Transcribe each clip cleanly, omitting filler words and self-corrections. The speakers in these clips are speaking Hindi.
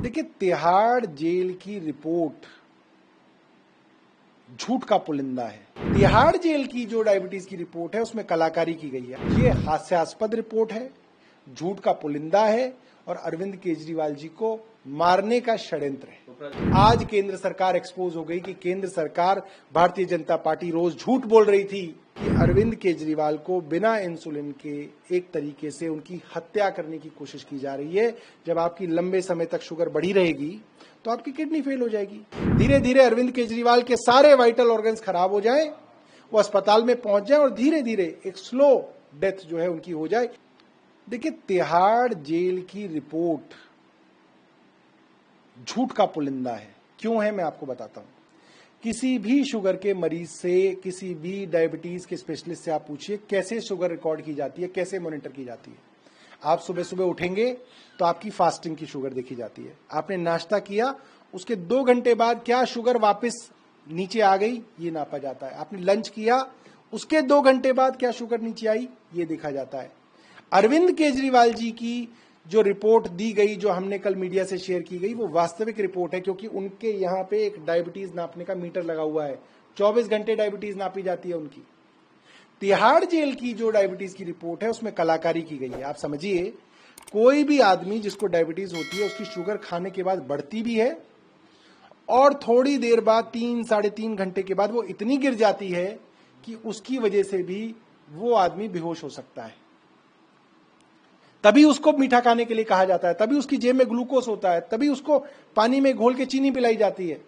देखिए, तिहाड़ जेल की रिपोर्ट झूठ का पुलिंदा है। तिहाड़ जेल की जो डायबिटीज की रिपोर्ट है उसमें कलाकारी की गई है। ये हास्यास्पद रिपोर्ट है, झूठ का पुलिंदा है और अरविंद केजरीवाल जी को मारने का षड्यंत्र है। आज केंद्र सरकार एक्सपोज हो गई कि केंद्र सरकार, भारतीय जनता पार्टी रोज झूठ बोल रही थी कि अरविंद केजरीवाल को बिना इंसुलिन के एक तरीके से उनकी हत्या करने की कोशिश की जा रही है। जब आपकी लंबे समय तक शुगर बढ़ी रहेगी तो आपकी किडनी फेल हो जाएगी। धीरे धीरे अरविंद केजरीवाल के सारे वाइटल ऑर्गन्स खराब हो जाएं, वो अस्पताल में पहुंच जाए और धीरे धीरे एक स्लो डेथ जो है उनकी हो जाए। देखिए, तिहाड़ जेल की रिपोर्ट झूठ का पुलिंदा है। क्यों है, मैं आपको बताता हूं। किसी भी शुगर के मरीज से, किसी भी डायबिटीज के स्पेशलिस्ट से आप पूछिए कैसे शुगर रिकॉर्ड की जाती है, कैसे मॉनिटर की जाती है। आप सुबह सुबह उठेंगे तो आपकी फास्टिंग की शुगर देखी जाती है। आपने नाश्ता किया, उसके 2 घंटे बाद क्या शुगर वापस नीचे आ गई, ये नापा जाता है। आपने लंच किया, उसके 2 घंटे बाद क्या शुगर नीचे आई, ये देखा जाता है। अरविंद केजरीवाल जी की जो रिपोर्ट दी गई, जो हमने कल मीडिया से शेयर की गई, वो वास्तविक रिपोर्ट है, क्योंकि उनके यहाँ पे एक डायबिटीज नापने का मीटर लगा हुआ है। 24 घंटे डायबिटीज नापी जाती है उनकी। तिहाड़ जेल की जो डायबिटीज की रिपोर्ट है उसमें कलाकारी की गई है। आप समझिए, कोई भी आदमी जिसको डायबिटीज होती है उसकी शुगर खाने के बाद बढ़ती भी है और थोड़ी देर बाद 3-3.5 घंटे के बाद वो इतनी गिर जाती है कि उसकी वजह से भी वो आदमी बेहोश हो सकता है। तभी उसको मीठा खाने के लिए कहा जाता है, तभी उसकी जेब में ग्लूकोज होता है, तभी उसको पानी में घोल के चीनी पिलाई जाती है।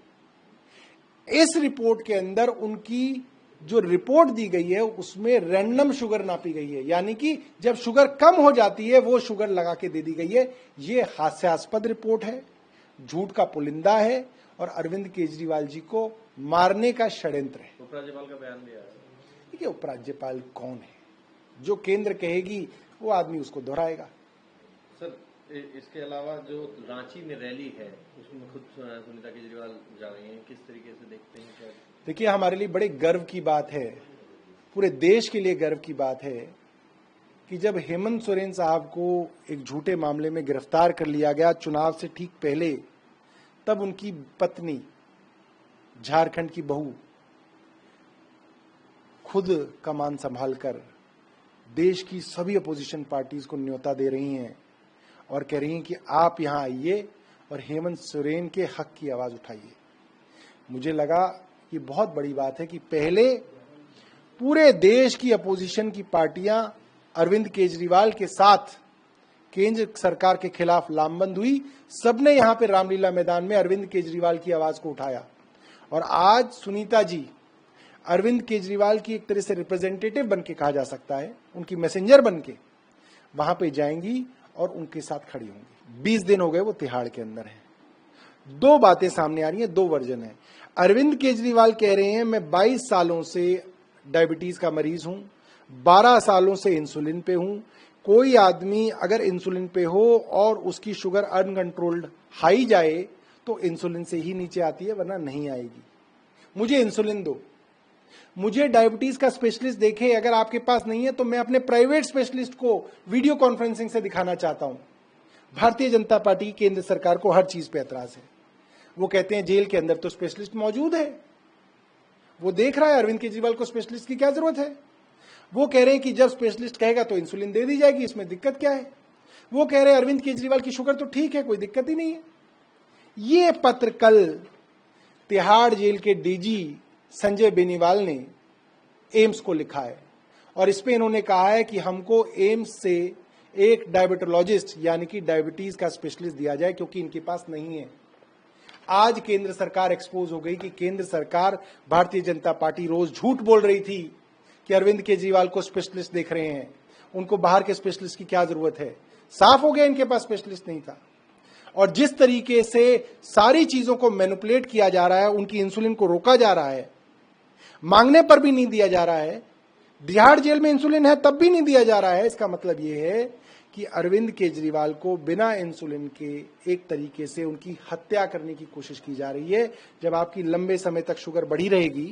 इस रिपोर्ट के अंदर उनकी जो रिपोर्ट दी गई है उसमें रैंडम शुगर नापी गई है, यानी कि जब शुगर कम हो जाती है वो शुगर लगा के दे दी गई है। ये हास्यास्पद रिपोर्ट है, झूठ का पुलिंदा है और अरविंद केजरीवाल जी को मारने का षड्यंत्र है। उपराज्यपाल का बयान दिया है। देखिए, उपराज्यपाल कौन है? जो केंद्र कहेगी वो आदमी उसको दोहराएगा। सर, इसके अलावा जो रांची में रैली है उसमें खुद सुनीता केजरीवाल जा रही हैं, किस तरीके से देखते हैं? क्या देखिए, हमारे लिए बड़े गर्व की बात है, पूरे देश के लिए गर्व की बात है कि जब हेमंत सोरेन साहब को एक झूठे मामले में गिरफ्तार कर लिया गया चुनाव से ठीक पहले, तब उनकी पत्नी, झारखंड की बहू, खुद कमान संभालकर देश की सभी अपोजिशन पार्टीज को न्योता दे रही हैं और कह रही हैं कि आप यहां आइए और हेमंत सोरेन के हक की आवाज उठाइए। मुझे लगा कि बहुत बड़ी बात है कि पहले पूरे देश की अपोजिशन की पार्टियां अरविंद केजरीवाल के साथ केंद्र सरकार के खिलाफ लामबंद हुई। सबने यहां पे रामलीला मैदान में अरविंद केजरीवाल की आवाज को उठाया और आज सुनीता जी अरविंद केजरीवाल की एक तरह से रिप्रेजेंटेटिव बन के कहा जा सकता है, उनकी मैसेंजर बन के वहां पे जाएंगी और उनके साथ खड़ी होंगी। 20 दिन हो गए वो तिहाड़ के अंदर है। 2 बातें सामने आ रही हैं, 2 वर्जन है। अरविंद केजरीवाल कह रहे हैं मैं 22 सालों से डायबिटीज का मरीज हूं, 12 सालों से इंसुलिन पे हूं। कोई आदमी अगर इंसुलिन पे हो और उसकी शुगर अनकंट्रोल्ड हाई जाए तो इंसुलिन से ही नीचे आती है, वरना नहीं आएगी। मुझे इंसुलिन दो, मुझे डायबिटीज का स्पेशलिस्ट देखे। अगर आपके पास नहीं है तो मैं अपने प्राइवेट स्पेशलिस्ट को वीडियो कॉन्फ्रेंसिंग से दिखाना चाहता हूं। भारतीय जनता पार्टी केंद्र सरकार को हर चीज पे एतराज है। वो कहते हैं जेल के अंदर तो स्पेशलिस्ट मौजूद है, वो देख रहा है, अरविंद केजरीवाल को स्पेशलिस्ट की क्या जरूरत है। वो कह रहे हैं कि जब स्पेशलिस्ट कहेगा तो इंसुलिन दे दी जाएगी, इसमें दिक्कत क्या है। वो कह रहे हैं अरविंद केजरीवाल की शुगर तो ठीक है, कोई दिक्कत ही नहीं है। ये पत्र कल तिहाड़ जेल के डीजी संजय बेनीवाल ने एम्स को लिखा है और इस पे इन्होंने कहा है कि हमको एम्स से एक डायबिटोलॉजिस्ट यानी कि डायबिटीज का स्पेशलिस्ट दिया जाए, क्योंकि इनके पास नहीं है। आज केंद्र सरकार एक्सपोज हो गई कि केंद्र सरकार, भारतीय जनता पार्टी रोज झूठ बोल रही थी कि अरविंद केजरीवाल को स्पेशलिस्ट देख रहे हैं, उनको बाहर के स्पेशलिस्ट की क्या जरूरत है। साफ हो गया इनके पास स्पेशलिस्ट नहीं था। और जिस तरीके से सारी चीजों को मैनिपुलेट किया जा रहा है, उनकी इंसुलिन को रोका जा रहा है, मांगने पर भी नहीं दिया जा रहा है। तिहाड़ जेल में इंसुलिन है तब भी नहीं दिया जा रहा है। इसका मतलब यह है कि अरविंद केजरीवाल को बिना इंसुलिन के एक तरीके से उनकी हत्या करने की कोशिश की जा रही है। जब आपकी लंबे समय तक शुगर बढ़ी रहेगी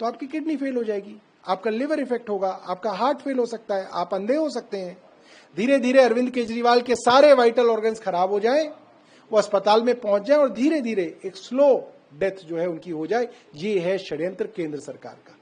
तो आपकी किडनी फेल हो जाएगी, आपका लिवर इफेक्ट होगा, आपका हार्ट फेल हो सकता है, आप अंधे हो सकते हैं। धीरे धीरे अरविंद केजरीवाल के सारे वाइटल ऑर्गन्स खराब हो जाएं, वो अस्पताल में पहुंच जाए और धीरे धीरे एक स्लो डेथ जो है उनकी हो जाए। ये है षड्यंत्र केंद्र सरकार का।